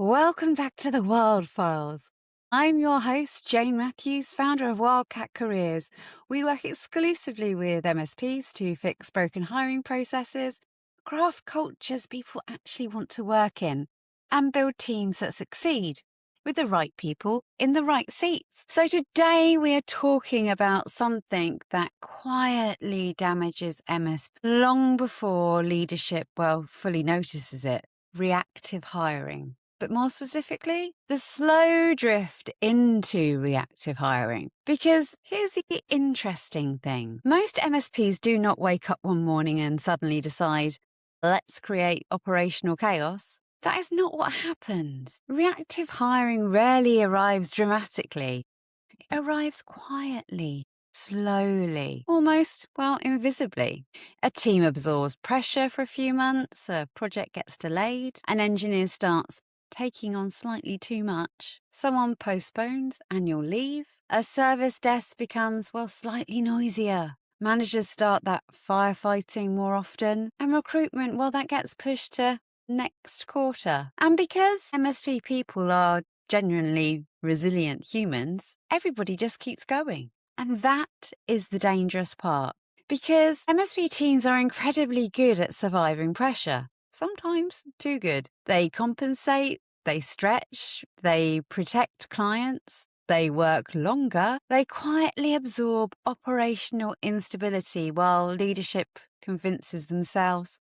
Welcome back to the Wild Files. I'm your host, Jane Matthews, founder of Wildcat Careers. We work exclusively with MSPs to fix broken hiring processes, craft cultures people actually want to work in, and build teams that succeed with the right people in the right seats. So today we are talking about something that quietly damages MSP long before leadership, fully notices it: reactive hiring. But more specifically, the slow drift into reactive hiring. Because here's the interesting thing. Most MSPs do not wake up one morning and suddenly decide, let's create operational chaos. That is not what happens. Reactive hiring rarely arrives dramatically. It arrives quietly, slowly, almost, invisibly. A team absorbs pressure for a few months, a project gets delayed, an engineer starts taking on slightly too much, someone postpones annual leave, a service desk becomes, slightly noisier. Managers start that firefighting more often, and recruitment, that gets pushed to next quarter. And because MSP people are genuinely resilient humans, everybody just keeps going. And that is the dangerous part, because MSP teams are incredibly good at surviving pressure. Sometimes too good. They compensate, they stretch, they protect clients, they work longer, they quietly absorb operational instability while leadership convinces themselves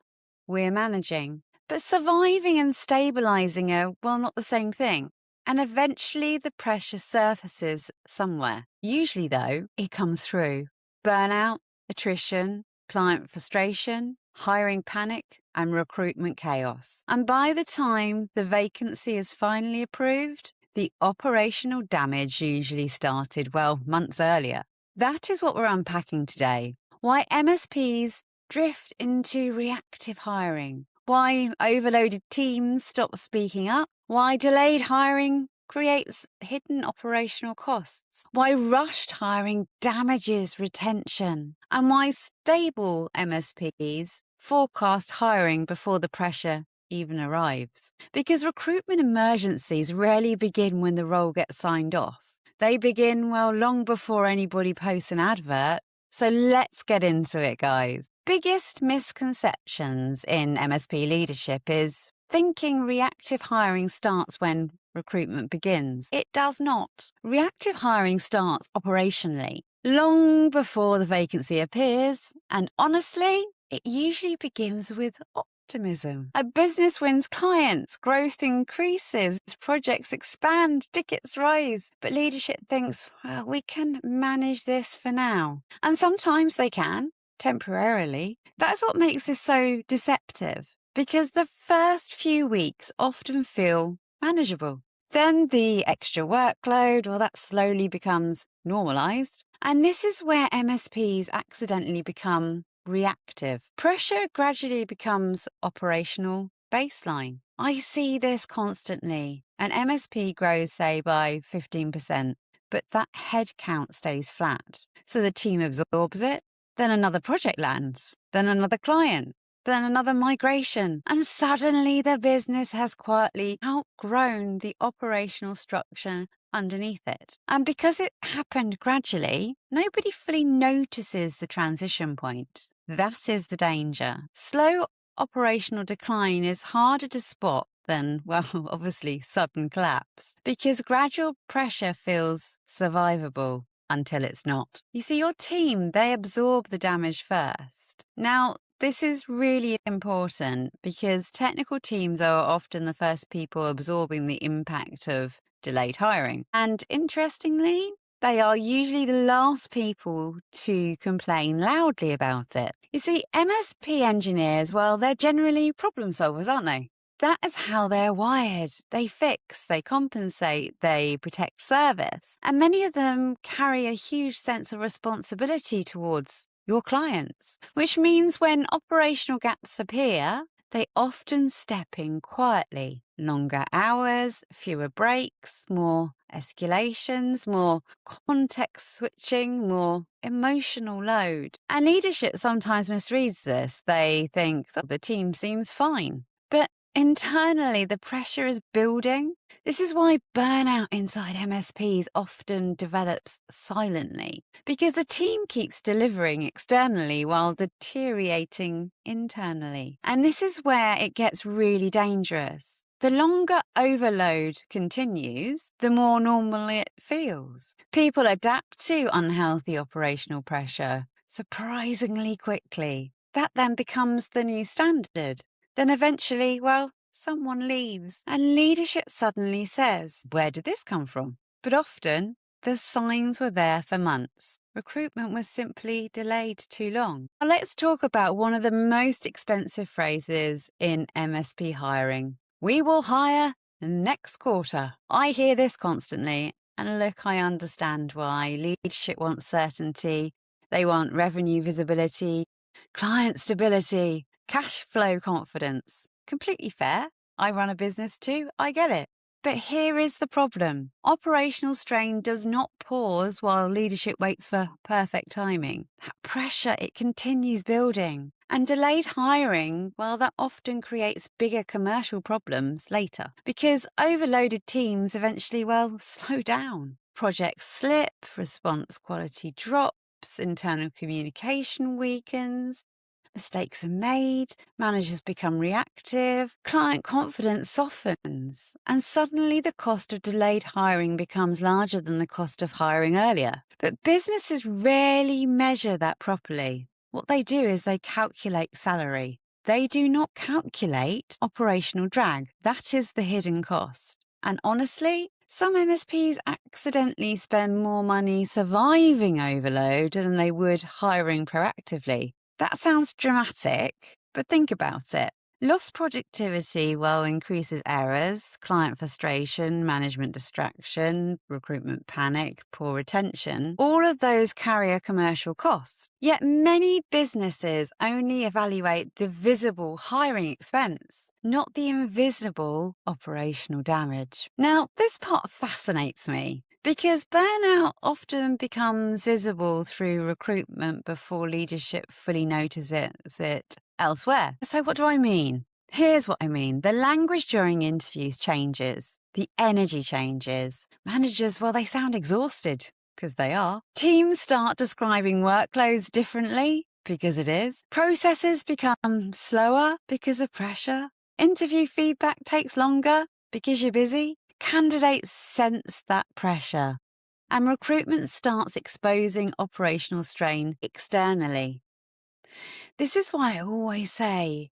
we're managing. But surviving and stabilizing are, not the same thing. And eventually the pressure surfaces somewhere. Usually, though, it comes through burnout, attrition, client frustration, hiring panic, and recruitment chaos. And by the time the vacancy is finally approved, the operational damage usually started, months earlier. That is what we're unpacking today. Why MSPs drift into reactive hiring. Why overloaded teams stop speaking up. Why delayed hiring creates hidden operational costs. Why rushed hiring damages retention. And why stable MSPs forecast hiring before the pressure even arrives. Because recruitment emergencies rarely begin when the role gets signed off. They begin, long before anybody posts an advert. So let's get into it, guys. Biggest misconceptions in MSP leadership is thinking reactive hiring starts when recruitment begins. It does not. Reactive hiring starts operationally, long before the vacancy appears, and honestly, it usually begins with optimism. A business wins clients, growth increases, projects expand, tickets rise. But leadership thinks, we can manage this for now. And sometimes they can, temporarily. That's what makes this so deceptive, because the first few weeks often feel manageable. Then the extra workload, that slowly becomes normalized. And this is where MSPs accidentally become reactive. Pressure gradually becomes operational baseline. I see this constantly. An MSP grows, say, by 15%, but that headcount stays flat. So the team absorbs it, then another project lands, then another client, then another migration, and suddenly the business has quietly outgrown the operational structure underneath it. And because it happened gradually, nobody fully notices the transition point. That is the danger. Slow operational decline is harder to spot than, obviously, sudden collapse, because gradual pressure feels survivable until it's not. You see, your team, they absorb the damage first. Now, this is really important because technical teams are often the first people absorbing the impact of delayed hiring. And interestingly, they are usually the last people to complain loudly about it. You see, MSP engineers, they're generally problem solvers, aren't they? That is how they're wired. They fix, they compensate, they protect service. And many of them carry a huge sense of responsibility towards your clients, which means when operational gaps appear, they often step in quietly. Longer hours, fewer breaks, more escalations, more context switching, more emotional load. And leadership sometimes misreads this. They think that the team seems fine. But Internally, the pressure is building. This is why burnout inside MSPs often develops silently, because the team keeps delivering externally while deteriorating internally. And this is where it gets really dangerous. The longer overload continues, the more normal it feels. People adapt to unhealthy operational pressure surprisingly quickly. That then becomes the new standard. Then eventually, well, someone leaves and leadership suddenly says, "Where did this come from?" But often, the signs were there for months. Recruitment was simply delayed too long. Now let's talk about one of the most expensive phrases in MSP hiring. "We will hire next quarter." I hear this constantly, and look, I understand why. Leadership wants certainty. They want revenue visibility, client stability, cash flow confidence. Completely fair. I run a business too. I get it. But here is the problem. Operational strain does not pause while leadership waits for perfect timing. That pressure, it continues building. And delayed hiring, well, that often creates bigger commercial problems later. Because overloaded teams eventually, well, slow down. Projects slip, response quality drops, internal communication weakens. Mistakes are made, managers become reactive, client confidence softens, and suddenly the cost of delayed hiring becomes larger than the cost of hiring earlier. But businesses rarely measure that properly. What they do is they calculate salary. They do not calculate operational drag. That is the hidden cost. And honestly, some MSPs accidentally spend more money surviving overload than they would hiring proactively. That sounds dramatic, but think about it. Lost productivity, well, increases errors, client frustration, management distraction, recruitment panic, poor retention. All of those carry a commercial cost. Yet many businesses only evaluate the visible hiring expense, not the invisible operational damage. Now, this part fascinates me, because burnout often becomes visible through recruitment before leadership fully notices it elsewhere. So what do I mean? Here's what I mean. The language during interviews changes. The energy changes. Managers, well, they sound exhausted, because they are. Teams start describing workloads differently, because it is. Processes become slower because of pressure. Interview feedback takes longer because you're busy. Candidates sense that pressure, and recruitment starts exposing operational strain externally. This is why I always say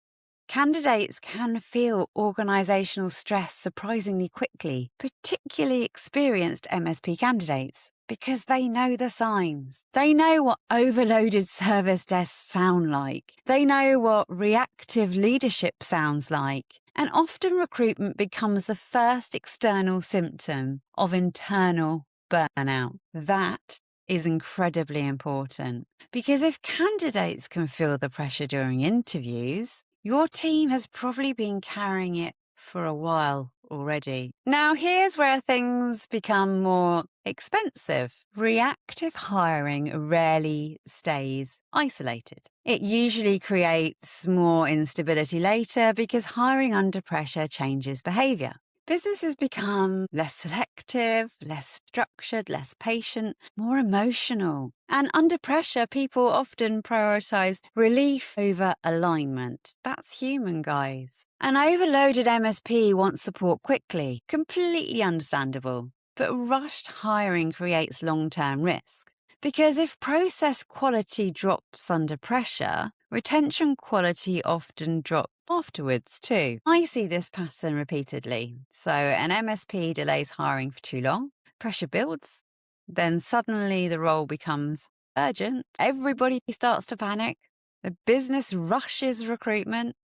candidates can feel organisational stress surprisingly quickly, particularly experienced MSP candidates, because they know the signs. They know what overloaded service desks sound like. They know what reactive leadership sounds like. And often recruitment becomes the first external symptom of internal burnout. That is incredibly important, because if candidates can feel the pressure during interviews, your team has probably been carrying it for a while already. Now, here's where things become more expensive. Reactive hiring rarely stays isolated. It usually creates more instability later because hiring under pressure changes behavior. Businesses become less selective, less structured, less patient, more emotional. And under pressure, people often prioritize relief over alignment. That's human, guys. An overloaded MSP wants support quickly, completely understandable. But rushed hiring creates long-term risk. Because if process quality drops under pressure, retention quality often drops afterwards too. I see this pattern repeatedly. So an MSP delays hiring for too long, pressure builds, then suddenly the role becomes urgent. Everybody starts to panic. The business rushes recruitment.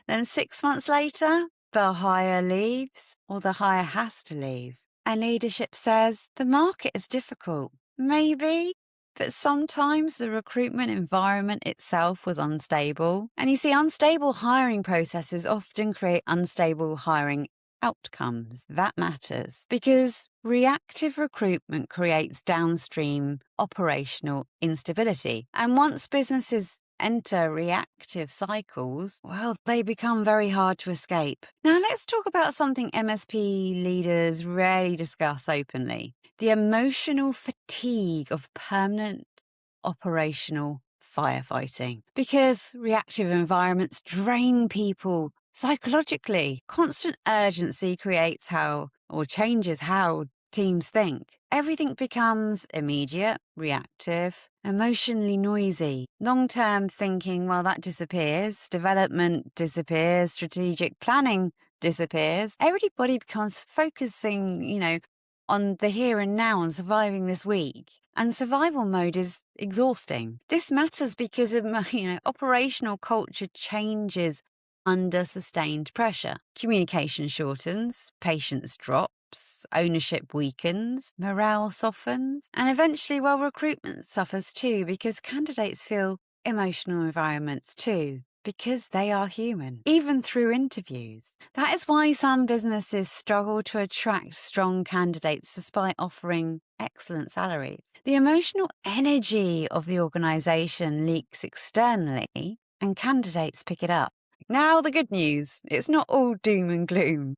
Then 6 months later, the hire leaves, or the hire has to leave. And leadership says the market is difficult. Maybe, but sometimes the recruitment environment itself was unstable. And you see, unstable hiring processes often create unstable hiring outcomes. That matters, because reactive recruitment creates downstream operational instability. And once businesses enter reactive cycles, well, they become very hard to escape. Now, let's talk about something MSP leaders rarely discuss openly: the emotional fatigue of permanent operational firefighting. Because reactive environments drain people psychologically. Constant urgency creates how or changes how teams think. Everything becomes immediate, reactive, emotionally noisy. Long-term thinking, well, that disappears. Development disappears. Strategic planning disappears. Everybody becomes focusing, on the here and now and surviving this week. And survival mode is exhausting. This matters because operational culture changes under sustained pressure. Communication shortens, patience drops, ownership weakens, morale softens, and eventually, well, recruitment suffers too because candidates feel emotional environments too, because they are human, even through interviews. That is why some businesses struggle to attract strong candidates despite offering excellent salaries. The emotional energy of the organization leaks externally, and candidates pick it up. Now, the good news: it's not all doom and gloom.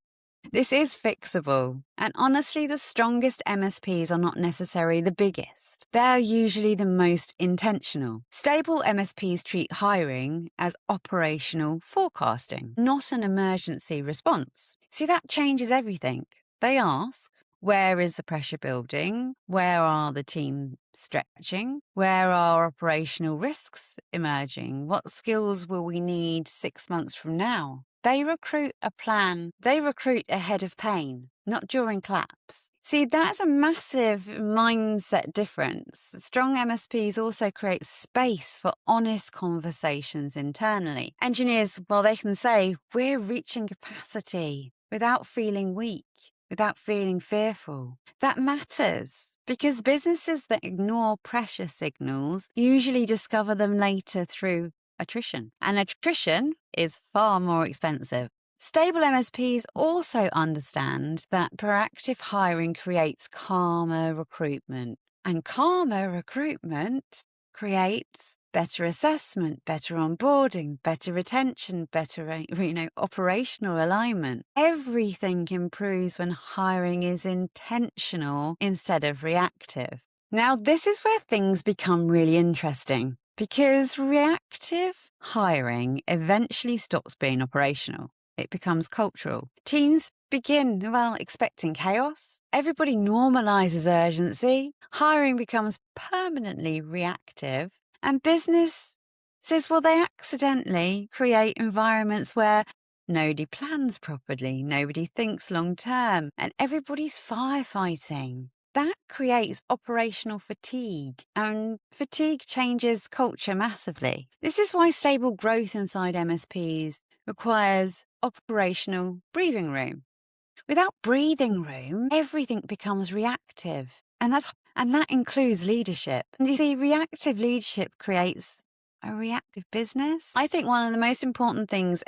This is fixable, and honestly, the strongest MSPs are not necessarily the biggest. They're usually the most intentional. Stable MSPs treat hiring as operational forecasting, not an emergency response. See, that changes everything. They ask, where is the pressure building? Where are the team stretching? Where are operational risks emerging? What skills will we need 6 months from now? They recruit a plan. They recruit ahead of pain, not during collapse. See, that's a massive mindset difference. Strong MSPs also create space for honest conversations internally. Engineers, well, they can say, we're reaching capacity without feeling weak, without feeling fearful. That matters because businesses that ignore pressure signals usually discover them later through attrition. And attrition is far more expensive. Stable MSPs also understand that proactive hiring creates calmer recruitment. And calmer recruitment creates better assessment, better onboarding, better retention, better, operational alignment. Everything improves when hiring is intentional instead of reactive. Now, this is where things become really interesting because reactive hiring eventually stops being operational. It becomes cultural. Teams begin, well, expecting chaos. Everybody normalizes urgency. Hiring becomes permanently reactive. And business says, well, they accidentally create environments where nobody plans properly, nobody thinks long term, and everybody's firefighting. That creates operational fatigue, and fatigue changes culture massively. This is why stable growth inside MSPs requires operational breathing room. Without breathing room, everything becomes reactive. And that includes leadership. And you see, reactive leadership creates a reactive business. I think one of the most important things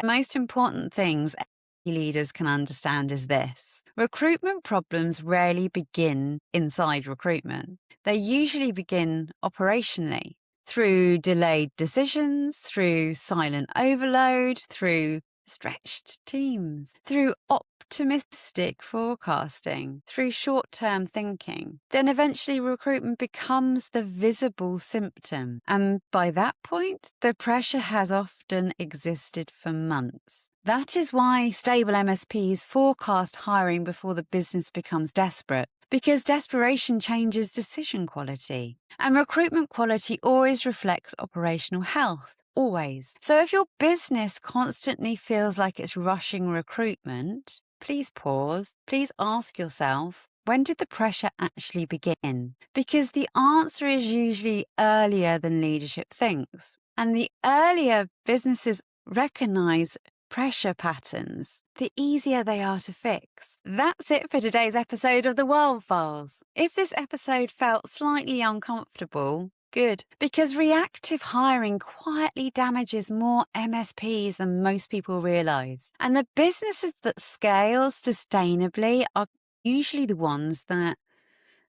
leaders can understand is this: recruitment problems rarely begin inside recruitment. They usually begin operationally, through delayed decisions, through silent overload, through stretched teams, through optimistic forecasting, through short-term thinking. Then eventually recruitment becomes the visible symptom. And by that point, the pressure has often existed for months. That is why stable MSPs forecast hiring before the business becomes desperate, because desperation changes decision quality. And recruitment quality always reflects operational health. Always. So if your business constantly feels like it's rushing recruitment, please pause. Please ask yourself, when did the pressure actually begin? Because the answer is usually earlier than leadership thinks. And the earlier businesses recognize pressure patterns, the easier they are to fix. That's it for today's episode of The World Files. If this episode felt slightly uncomfortable, good, because reactive hiring quietly damages more MSPs than most people realize. And the businesses that scale sustainably are usually the ones that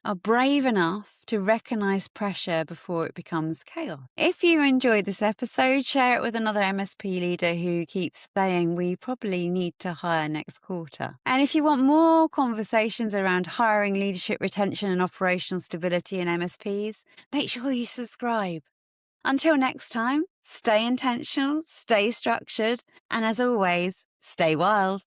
are brave enough to recognize pressure before it becomes chaos. If you enjoyed this episode, share it with another MSP leader who keeps saying we probably need to hire next quarter. And if you want more conversations around hiring, leadership, retention, and operational stability in MSPs, make sure you subscribe. Until next time, stay intentional, stay structured, and as always, stay wild.